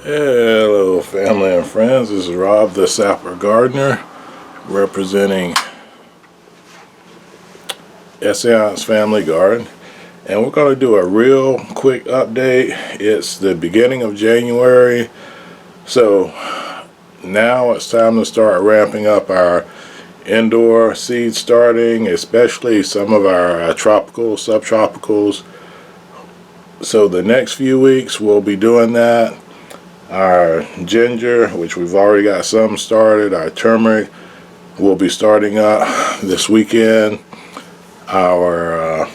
Hello family and friends, this is Rob the Sapper Gardener representing Essayons Family Garden, and we're going to do a real quick update. It's the beginning of January, so now it's time to start ramping up our indoor seed starting, especially some of our tropical, subtropicals. So the next few weeks we'll be doing that. Our ginger, which we've already got some started, our turmeric will be starting up this weekend. Our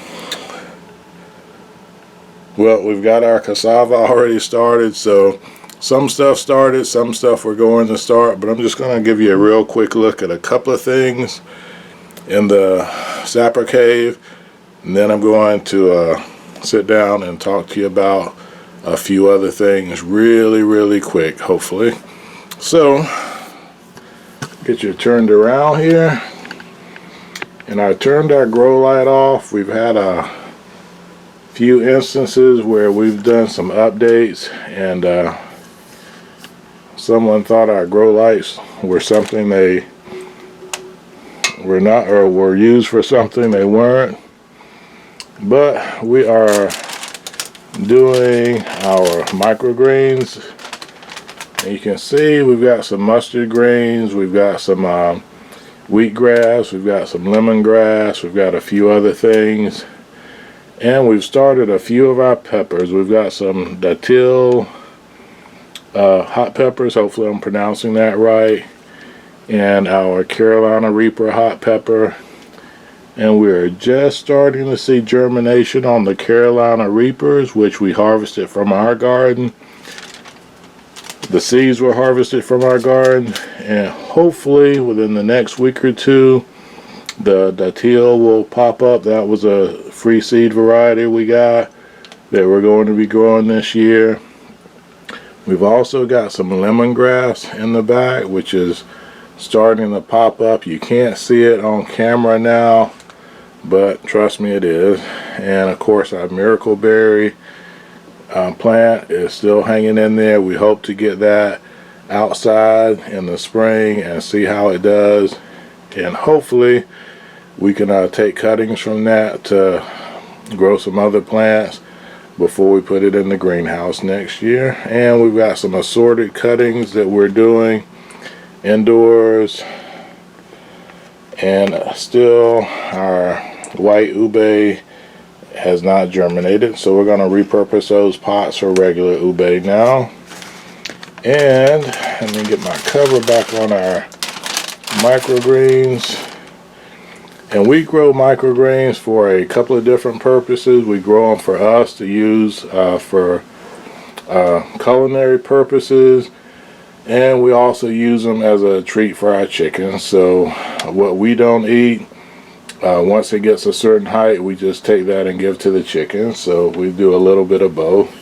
well, we've got our cassava already started, so some stuff started, some stuff we're going to start, but I'm just going to give you a real quick look at a couple of things in the Sapper Cave, and then I'm going to sit down and talk to you about a few other things really quick, hopefully. So get you turned around here, and I turned our grow light off. We've had a few instances where we've done some updates, and someone thought our grow lights were something they were not, or were used for something they weren't. But we are doing our microgreens, and you can see we've got some mustard greens, we've got some wheatgrass, we've got some lemongrass, we've got a few other things, and we've started a few of our peppers. We've got some datil hot peppers, hopefully I'm pronouncing that right, and our Carolina Reaper hot pepper. And we're just starting to see germination on the Carolina Reapers, which we harvested from our garden. The seeds were harvested from our garden, and hopefully within the next week or two the datil will pop up. That was a free seed variety we got that we're going to be growing this year. We've also got some lemongrass in the back, which is starting to pop up. You can't see it on camera now, but trust me, it is. And of course our miracleberry plant is still hanging in there. We hope to get that outside in the spring and see how it does, and hopefully we can take cuttings from that to grow some other plants before we put it in the greenhouse next year. And we've got some assorted cuttings that we're doing indoors, and still our white ube has not germinated, so we're going to repurpose those pots for regular ube now. And let me get my cover back on our microgreens. And we grow microgreens for a couple of different purposes. We grow them for us to use for culinary purposes, and we also use them as a treat for our chickens. So what we don't eat, once it gets a certain height, we just take that and give to the chickens. So we do a little bit of both.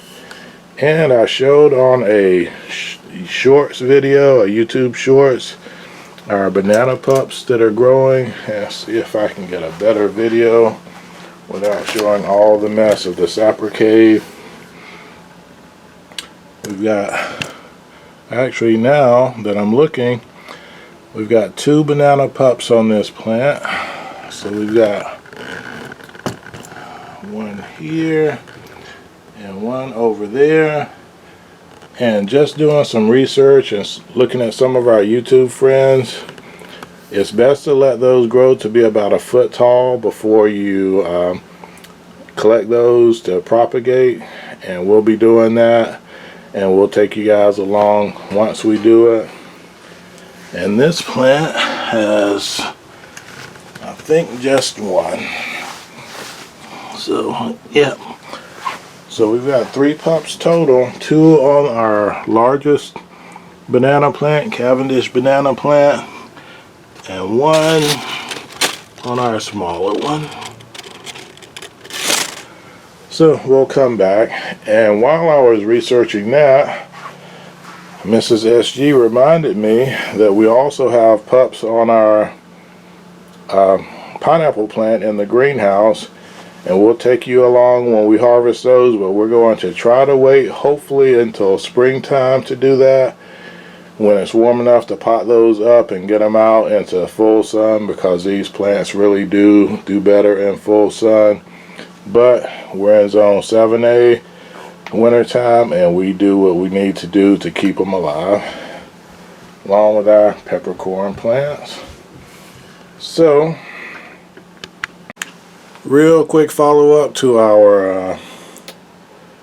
And I showed on a shorts video, a YouTube shorts, our banana pups that are growing. And see if I can get a better video without showing all the mess of the Sapper Cave. We've got, actually now that I'm looking, we've got 2 banana pups on this plant. So we've got one here and one over there. And just doing some research and looking at some of our YouTube friends, it's best to let those grow to be about a foot tall before you collect those to propagate. And we'll be doing that, and we'll take you guys along once we do it. And this plant has, I think, just one. So yeah, so we've got 3 pups total, 2 on our largest banana plant, Cavendish banana plant, and 1 on our smaller one. So we'll come back, and while I was researching that, Mrs. SG reminded me that we also have pups on our pineapple plant in the greenhouse, and we'll take you along when we harvest those, but we're going to try to wait hopefully until springtime to do that, when it's warm enough to pot those up and get them out into full sun, because these plants really do better in full sun. But we're in zone 7A wintertime, and we do what we need to do to keep them alive, along with our peppercorn plants. So, real quick follow-up to our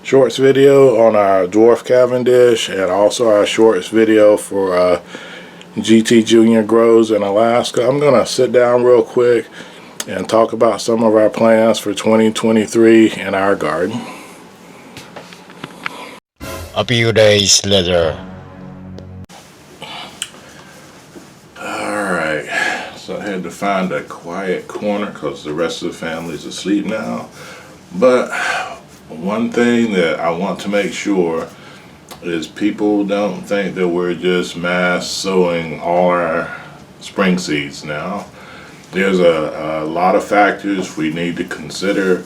shorts video on our dwarf Cavendish, and also our shorts video for GT Junior grows in Alaska. I'm gonna sit down real quick and talk about some of our plans for 2023 in our garden. A few days later. Alright, so I had to find a quiet corner because the rest of the family's asleep now. But one thing that I want to make sure is people don't think that we're just mass sowing all our spring seeds now. There's a lot of factors we need to consider.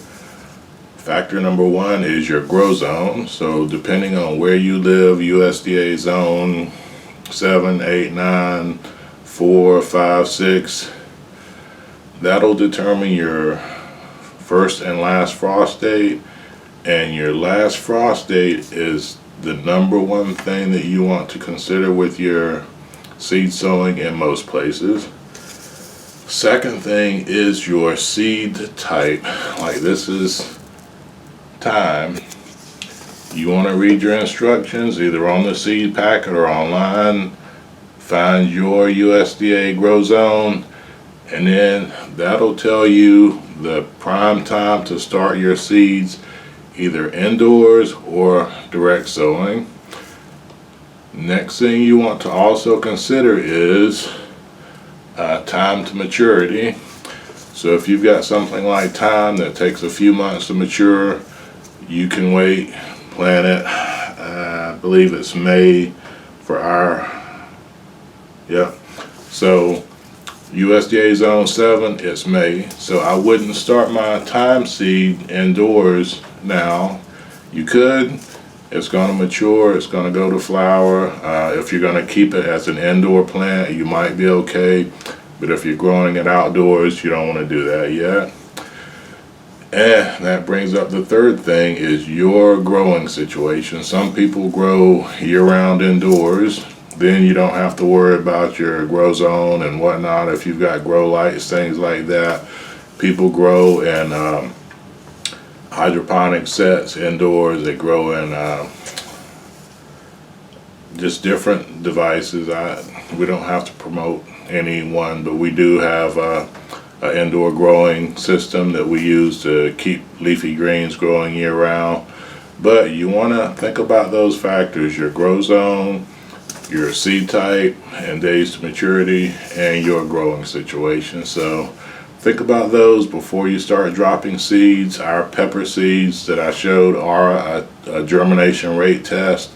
Factor number one is your grow zone. So depending on where you live, USDA zone 7, 8, 9, 4, 5, 6, that'll determine your first and last frost date. And your last frost date is the number one thing that you want to consider with your seed sowing in most places. Second thing is your seed type. Like, this is time. You want to read your instructions either on the seed packet or online. Find your USDA grow zone, and then that'll tell you the prime time to start your seeds, either indoors or direct sowing. Next thing you want to also consider is time to maturity. So if you've got something like thyme that takes a few months to mature, you can wait, plant it, I believe it's May for our, so USDA zone 7, it's May. So I wouldn't start my thyme seed indoors now. You could. It's going to mature, it's going to go to flower. If you're going to keep it as an indoor plant, you might be okay. But if you're growing it outdoors, you don't want to do that yet. And that brings up the third thing, is your growing situation. Some people grow year-round indoors. Then you don't have to worry about your grow zone and whatnot. If you've got grow lights, things like that. People grow in hydroponic sets indoors. They grow in just different devices. We don't have to promote any one, but we do have an indoor growing system that we use to keep leafy greens growing year round. But you want to think about those factors: your grow zone, your seed type and days to maturity, and your growing situation. So think about those before you start dropping seeds. Our pepper seeds that I showed are a germination rate test.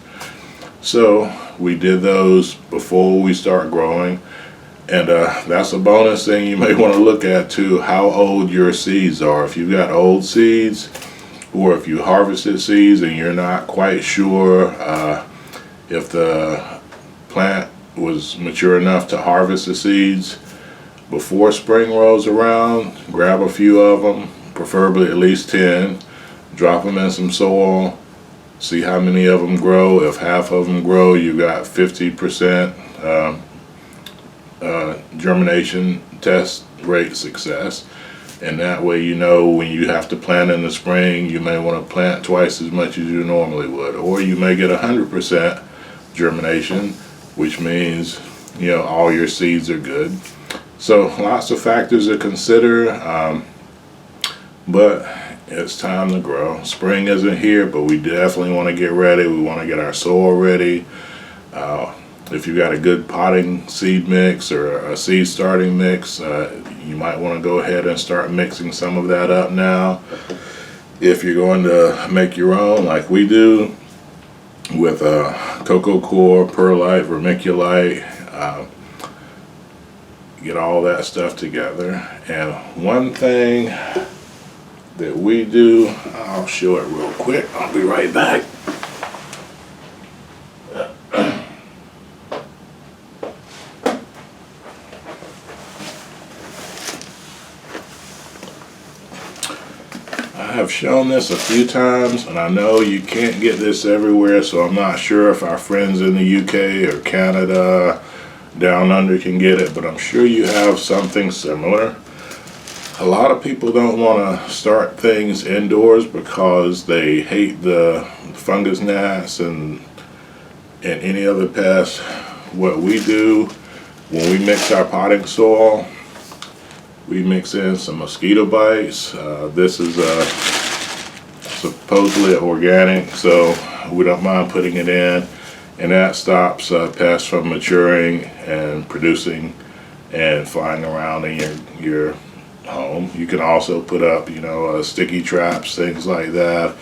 So we did those before we start growing. And that's a bonus thing you may want to look at too, how old your seeds are. If you've got old seeds, or if you harvested seeds and you're not quite sure if the plant was mature enough to harvest the seeds, before spring rolls around, grab a few of them, preferably at least 10, drop them in some soil, see how many of them grow. If half of them grow, you got 50% germination test rate success. And that way, you know, when you have to plant in the spring, you may want to plant twice as much as you normally would. Or you may get 100% germination, which means, you know, all your seeds are good. So lots of factors to consider, but it's time to grow. Spring isn't here, but we definitely want to get ready. We want to get our soil ready. If you've got a good potting seed mix or a seed starting mix, you might want to go ahead and start mixing some of that up now. If you're going to make your own, like we do, with cocoa coir, perlite, vermiculite, get all that stuff together. And one thing that we do. I'll show it real quick. I'll be right back. I have shown this a few times, and I know you can't get this everywhere, so I'm not sure if our friends in the UK or Canada down under can get it, but I'm sure you have something similar. A lot of people don't want to start things indoors because they hate the fungus gnats and any other pests. What we do when we mix our potting soil, we mix in some mosquito bites. This is supposedly organic, so we don't mind putting it in, and that stops pests from maturing and producing and flying around in your home. You can also put up, sticky traps, things like that,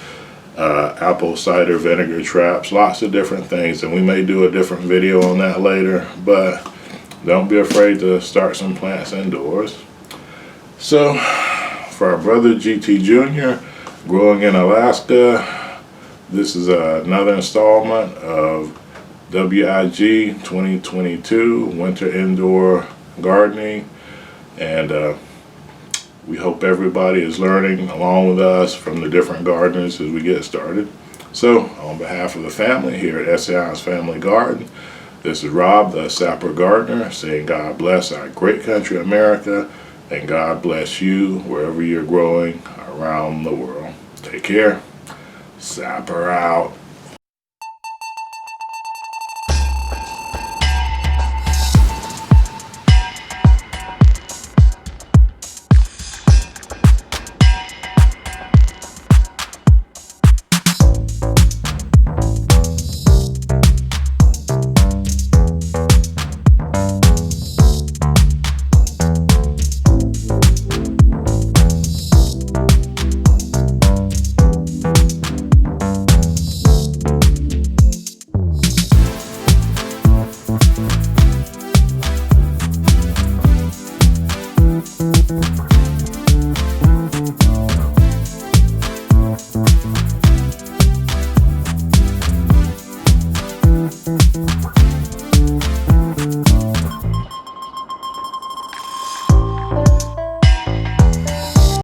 apple cider vinegar traps, lots of different things, and we may do a different video on that later, but don't be afraid to start some plants indoors. So, for our brother GT Jr., growing in Alaska, this is another installment of WIG 2022, Winter Indoor Gardening, and we hope everybody is learning along with us from the different gardeners as we get started. So, on behalf of the family here at Essayons Family Garden, this is Rob, the Sapper Gardener, saying God bless our great country, America, and God bless you wherever you're growing around the world. Take care. Sapper out.